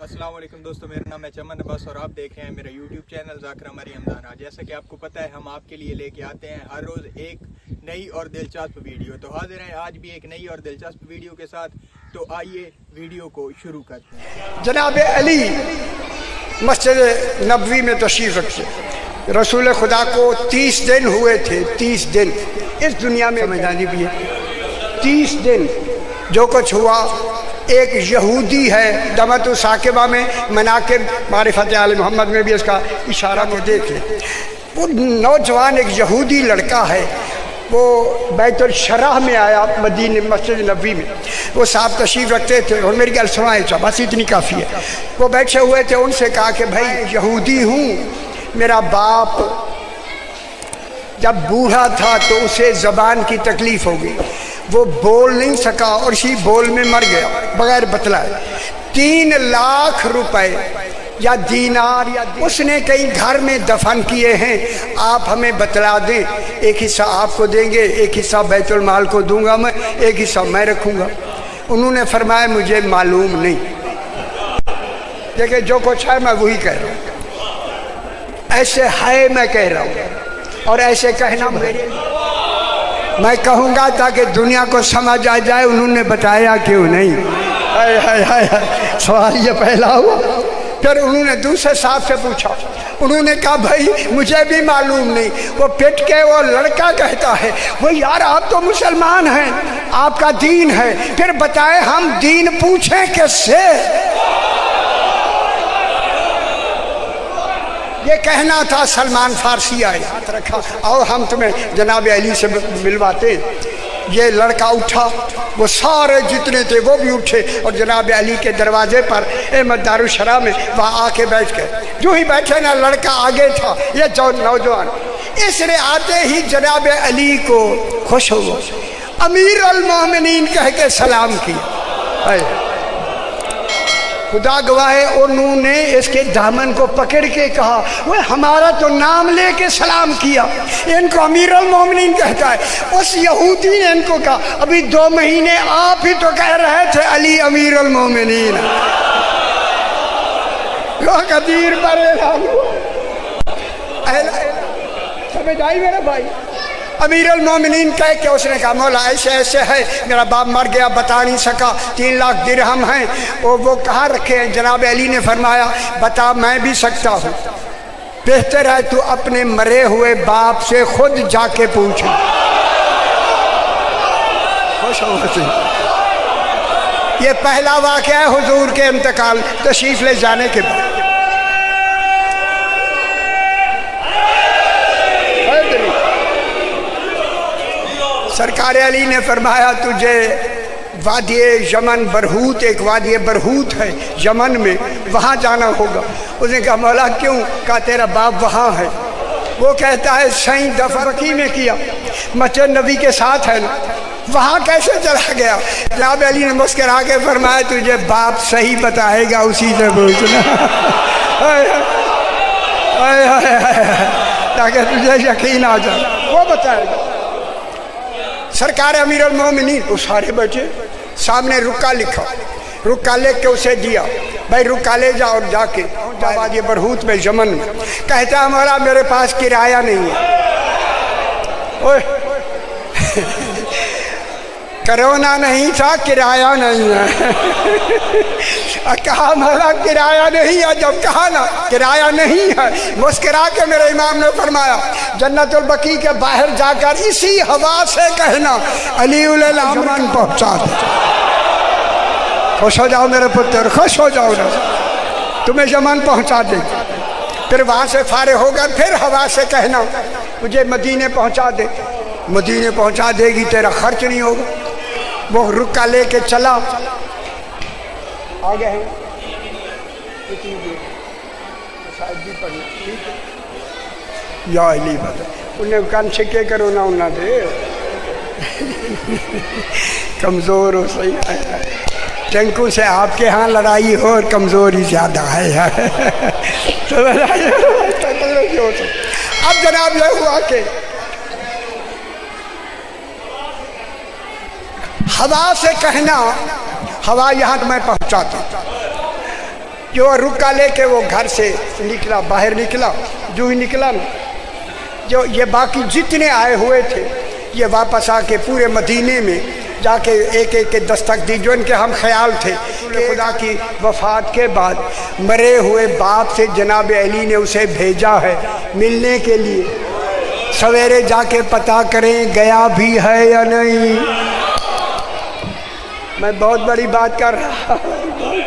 अस्सलाम वालेकुम दोस्तों, मेरा नाम है चमन अब्बास और आप देख रहे हैं मेरा यूट्यूब चैनल ज़ाकिर मरी हमदाना। जैसा कि आपको पता है हम आपके लिए लेके आते हैं हर रोज़ एक नई और दिलचस्प वीडियो। तो हाजिर हैं आज भी एक नई और दिलचस्प वीडियो के साथ। तो आइए वीडियो को शुरू करते हैं। जनाब अली मस्जिद नबवी में तशरीफ़ रखते। रसूल खुदा को 30 दिन हुए थे, 30 दिन इस दुनिया में मैदानी भी है। 30 दिन जो कुछ हुआ, एक यहूदी है दमतु साकिबा में मनाकिब मारिफत आल मोहम्मद में भी इसका इशारा को देख ले। वो नौजवान एक यहूदी लड़का है, वो बैतुल शराह में आया मदीने मस्जिद नबवी में। वो साहब तशरीफ़ रखते थे और मेरी गल सुनाए था, बस इतनी काफ़ी है। वो बैठे हुए थे, उनसे कहा कि भाई यहूदी हूँ, मेरा बाप जब बूढ़ा था तो उसे ज़बान की तकलीफ़ हो गई, वो बोल नहीं सका और इसी बोल में मर गया बगैर बतलाए। 3 लाख रुपए या दीनार या उसने कई घर में दफन किए हैं। आप हमें बतला दें, एक हिस्सा आपको देंगे, एक हिस्सा बैतुल माल को दूंगा मैं, एक हिस्सा मैं रखूंगा। उन्होंने फरमाया मुझे मालूम नहीं। देखिए जो कुछ है मैं वही कह रहा हूँ, ऐसे है मैं कह रहा हूँ, और ऐसे कहना मेरे मैं कहूँगा ताकि दुनिया को समझ आ जाए। उन्होंने बताया क्यों नहीं। हाय हाय हाय हाय, सवाल ये पहला हुआ। फिर उन्होंने दूसरे साहब से पूछा, उन्होंने कहा भाई मुझे भी मालूम नहीं। वो पिट के वो लड़का कहता है, वो यार आप तो मुसलमान हैं, आपका दीन है, फिर बताए हम दीन पूछें किससे। ये कहना था। सलमान फारसी आए, हाथ रखा, और हम तुम्हें जनाब अली से मिलवाते। ये लड़का उठा, वो सारे जितने थे वो भी उठे और जनाब अली के दरवाजे पर अहमद दारुशरा में वहाँ आके बैठ गए। जो ही बैठे ना, लड़का आगे था, ये नौजवान। इसने आते ही जनाब अली को खुश हो गए, अमीर अल मोमिनीन कह के सलाम किया। खुदा गवाह है, उन्होंने इसके दामन को पकड़ के कहा, वो हमारा तो नाम लेके सलाम किया, इनको अमीर अल मोमिनीन कहता है। उस यहूदी ने इनको कहा, अभी 2 महीने आप ही तो कह रहे थे अली अमीर अल मोमिनीन। कदीर समझ आई मेरा भाई। अमीर अल मोमिनीन कह के उसने कहा, मौला ऐसे ऐसे है, मेरा बाप मर गया, बता नहीं सका, 3 लाख दिरहम हैं, वो कहाँ रखे हैं। जनाब अली ने फरमाया, बता मैं भी सकता हूँ, बेहतर है तू अपने मरे हुए बाप से खुद जाके पूछ। खुश हो। ये पहला वाक़या है हुजूर के इंतकाल तशरीफ ले जाने के बाद। सरकार अली ने फरमाया, तुझे वादी यमन बरहूत, एक वादी बरहूत है यमन में, वहाँ जाना होगा। उसने कहा मौला क्यों? कहा तेरा बाप वहाँ है। वो कहता है सही दफकी में किया, मस्जिद नबी के साथ है ना, वहाँ कैसे चला गया? जनाब अली ने मुस्कुरा के फरमाया, तुझे बाप सही बताएगा, उसी से पूछना। ताकि तुझे यकीन आ जाए, वो बताएगा। सरकार अमीर अल मोमिनीन, वो सारे बैठे, सामने रुका लिखा, रुका लेके के उसे दिया, भाई रुका ले जाओ और जाके ये बरहूत में यमन में। कहता हमारा मेरे पास किराया नहीं है। ओए कोरोना नहीं था, किराया नहीं है। कहा हमारा किराया नहीं है। जब कहा ना किराया नहीं है, मुस्कुरा के मेरे इमाम ने फरमाया, जन्नतुल बकी के बाहर जाकर इसी हवा से कहना अली उल अमन पहुँचा दे। खुश हो जाओ मेरे पुत्र, खुश हो जाओ ना, तुम्हें यमन पहुँचा दे। फिर वहाँ से फारे होगा, फिर हवा से कहना मुझे मदीने पहुँचा दे। मदीने पहुँचा देगी, तेरा खर्च नहीं होगा। वो रुका लेके चला, आ गए हैं इतनी देर शायद भी पढ़ना, ठीक है या अली बता उन्हें कान छिके करो ना उन्ना दे। कमज़ोर हो सही है, टेंकू से आपके यहाँ लड़ाई हो और कमज़ोरी ज़्यादा है। अब जनाब ये हुआ कि हवा से कहना, हवा यहाँ तो मैं पहुँचाता, جو رکا لے کے وہ گھر سے نکلا، باہر نکلا، جو ہی نکلا نا، جو یہ باقی جتنے آئے ہوئے تھے یہ واپس آ کے پورے مدینے میں جا کے ایک ایک کے دستک دی، جو ان کے ہم خیال تھے کہ خدا کی وفات کے بعد مرے ہوئے باپ سے جناب علی نے اسے بھیجا ہے ملنے کے لیے، سویرے جا کے پتہ کریں گیا بھی ہے یا نہیں۔ میں بہت بڑی بات کر رہا ہوں،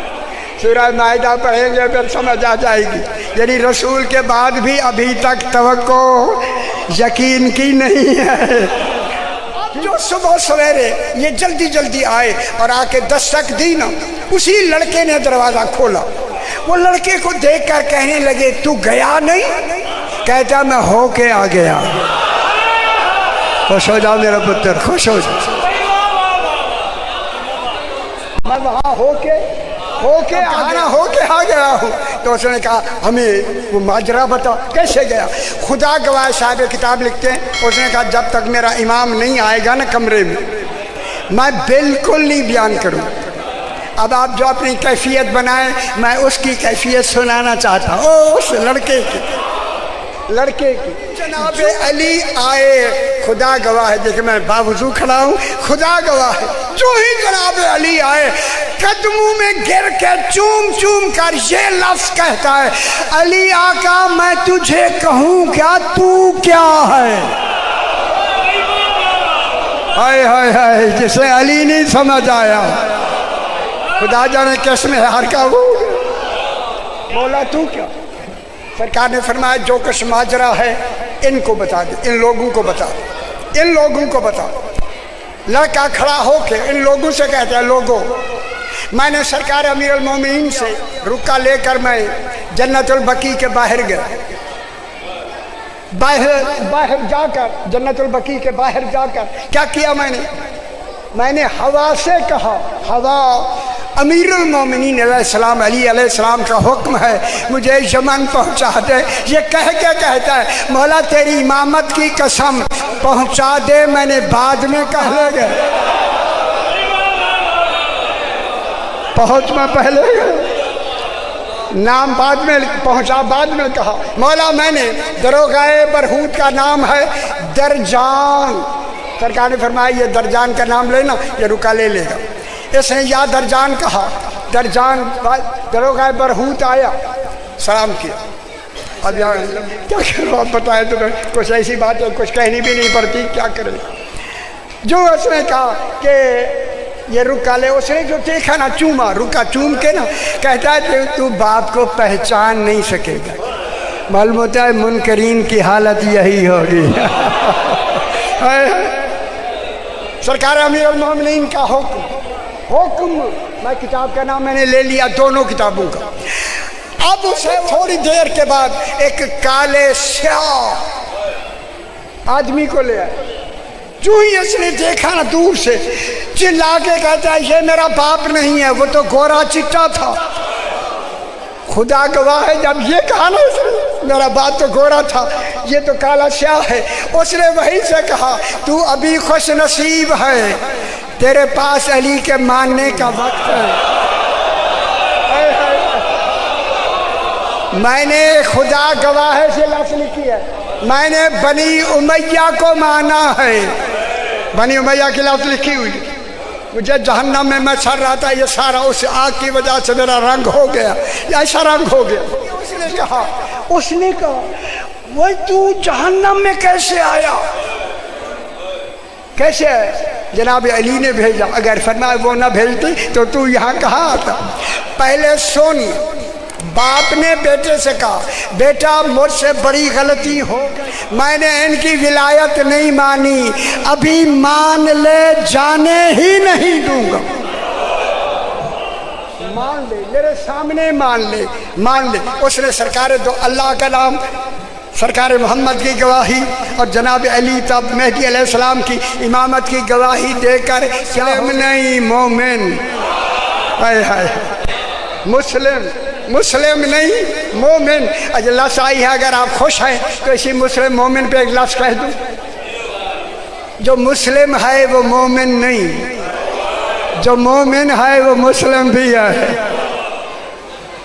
سورہ مائدہ پڑھیں گے پھر سمجھ آ جائے گی۔ یعنی رسول کے بعد بھی ابھی تک توقع یقین کی نہیں ہے۔ جو صبح سویرے یہ جلدی جلدی آئے اور آ کے دستک دی نا، اسی لڑکے نے دروازہ کھولا، وہ لڑکے کو دیکھ کر کہنے لگے تو گیا نہیں؟ کہتا میں ہو کے آ گیا۔ خوش ہو جاؤ میرا پتر، خوش ہو جاؤ، میں وہاں ہو کے آ گیا ہوں۔ تو اس نے کہا ہمیں وہ ماجرا بتا کیسے گیا؟ خدا گواہ صاحب کتاب لکھتے ہیں، اس نے کہا جب تک میرا امام نہیں آئے گا نا کمرے میں بالکل نہیں بیان کروں۔ اب آپ جو اپنی کیفیت بنائیں، میں اس کی کیفیت سنانا چاہتا ہوں، اس لڑکے کی۔ جناب علی آئے، خدا گواہ ہے، دیکھیں میں باوضو کھڑا ہوں، خدا گواہ ہے، جو ہی جناب علی آئے قدموں میں گر کے چوم چوم کر یہ لفظ کہتا ہے، علی آقا میں تجھے کہوں کیا، تو کیا ہے؟ ہائے ہائے ہائے، جسے علی نہیں سمجھ آیا خدا جانے کس میں ہار کا وہ بولا تو کیا؟ سرکار نے فرمایا جو کچھ ماجرا ہے ان کو بتا دے، ان لوگوں کو بتا دے، ان لوگوں کو بتا۔ لڑکا کھڑا ہو کے ان لوگوں سے کہتا ہے لوگوں، میں نے سرکار امیر المومنین سے رکا لے کر میں جنت البقیع کے باہر گیا، باہر جا کر جنت البقیع کے باہر جا کر کیا کیا؟ میں نے ہوا سے کہا، ہوا امیر المومنین علیہ السلام علی علیہ السلام کا حکم ہے مجھے یمن پہنچا دے۔ یہ کہہ کے کہتا ہے مولا تیری امامت کی قسم پہنچا دے، میں نے بعد میں کہہ لے گئے، پہنچ میں پہلے نام بعد میں پہنچا، بعد میں کہا مولا میں نے دروغہ برہوت کا نام ہے درجان، سرکار نے فرمایا یہ درجان کا نام لینا، یہ رکا لے لے گا۔ اس نے یا درجان کہا، درجان دروغہ برہوت آیا، سلام کیا۔ اب یہاں کیا کرو آپ بتائیں، تمہیں کچھ ایسی بات ہے کچھ کہنی بھی نہیں پڑتی، کیا کرے؟ جو اس نے کہا کہ یہ رکا لے، اس نے جو دیکھا نا چوما، رکا چوم کے نا کہتا ہے تو باپ کو پہچان نہیں سکے گا۔ معلوم ہوتا ہے منکرین کی حالت یہی ہوگی۔ سرکار امیر المومنین کا حکم، میں کتاب کا نام میں نے لے لیا، دونوں کتابوں کا۔ اب اسے تھوڑی دیر کے بعد ایک کالے سیاہ آدمی کو لے آئے، جو ہی اس نے دیکھا نا دور سے چلا کے کہتا ہے یہ میرا باپ نہیں ہے، وہ تو گورا چٹا تھا۔ خدا گواہ ہے جب یہ کہا نا اس نے میرا باپ تو گورا تھا، یہ تو کالا سیاہ ہے، اس نے وہیں سے کہا تو ابھی خوش نصیب ہے، تیرے پاس علی کے ماننے کا وقت ہے۔ میں نے خدا گواہ سے لفظ لکھی ہے، میں نے بنی امیہ کو مانا ہے، بنی امیہ کی لفظ لکھی ہوئی۔ مجھے جہنم میں میں سڑ رہا تھا، یہ سارا اس آگ کی وجہ سے میرا رنگ ہو گیا، ایسا رنگ ہو گیا۔ اس نے کہا وہ تو جہنم میں کیسے آیا؟ کیسے ہے؟ جناب علی نے بھیجا، اگر فرمایا وہ نہ بھیجتی تو یہاں کہاں آتا؟ پہلے سن، باپ نے بیٹے سے کہا بیٹا مجھ سے بڑی غلطی ہو گئی، میں نے ان کی ولایت نہیں مانی، ابھی مان لے جانے ہی نہیں دوں گا۔ مان لے، میرے سامنے مان لے۔ اس نے سرکار دو اللہ کا نام، سرکار محمد کی گواہی اور جناب علی تب مہدی علیہ السلام کی امامت کی گواہی دے کر مسلم نہیں مومن، مسلم نہیں مومن۔ اللہ سائی ہے، اگر آپ خوش ہیں تو اسی مسلم مومن پہ ایک لفظ کہہ دوں، جو مسلم ہے وہ مومن نہیں، جو مومن ہے وہ مسلم بھی ہے۔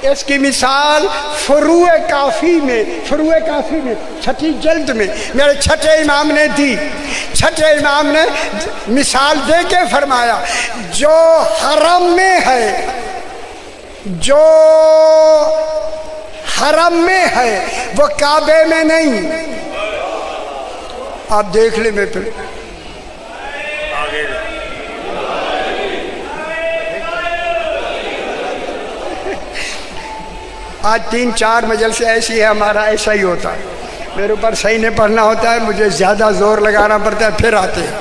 इसकी मिसाल फुरूए काफ़ी में छठी जल्द में मेरे छठे इमाम ने दी। छठे इमाम ने मिसाल दे के फरमाया, जो हरम में है, जो हरम में है वो काबे में नहीं। आप देख ले, मैं फिर आज 3-4 मजलिस ऐसी है, हमारा ऐसा ही होता है। मेरे ऊपर सही नहीं पढ़ना होता है, मुझे ज़्यादा जोर लगाना पड़ता है, फिर आते हैं।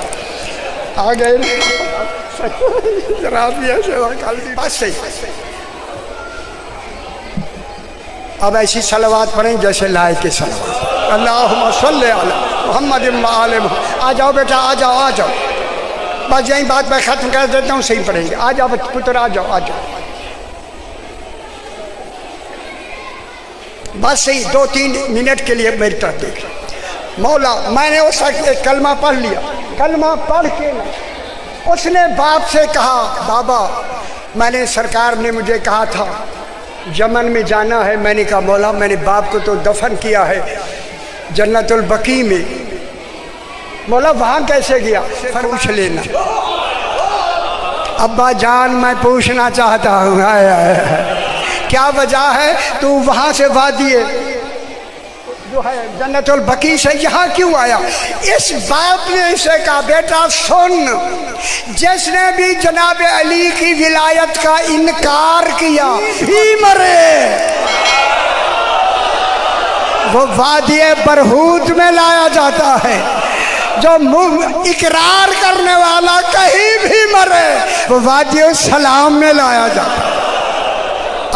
आ गए बस सही। अब ऐसी सलवात पढ़ें जैसे लायक के सलवात। अल्लाहुम्मा सल्ली अला मुहम्मद व आले मुहम्मद। आ जाओ बेटा, आ जाओ, आ जाओ। बस यही बात मैं ख़त्म कर देता हूँ, सही पढ़ेंगे। आ जाओ पुत्र, आ जाओ, आ जाओ। बस सही 2-3 मिनट के लिए मेरी तरफ देख। मौला, मैंने उस एक कलमा पढ़ लिया। कलमा पढ़ के उसने बाप से कहा, बाबा मैंने, सरकार ने मुझे कहा था यमन में जाना है। मैंने कहा मौला, मैंने बाप को तो दफन किया है जन्नतुल बकी में। मौला वहाँ कैसे गया? पूछ लेना। अब्बा जान मैं पूछना चाहता हूँ, क्या वजह है तू वहाँ से वादिए जो है जन्नतुल बकी से यहाँ क्यों आया? इस बाप ने इसे कहा, बेटा सुन, जिसने भी जनाब अली की विलायत का इनकार किया ही मरे। वो वादिए बरहूत में लाया जाता है। जो इकरार करने वाला कहीं भी मरे वो वादिए सलाम में लाया जाता है।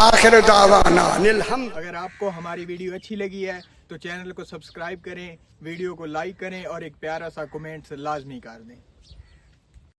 आखिर दावाना अल्हम्दुलिल्लाह। अगर आपको हमारी वीडियो अच्छी लगी है तो चैनल को सब्सक्राइब करें, वीडियो को लाइक करें और एक प्यारा सा कमेंट लाजमी कर दें।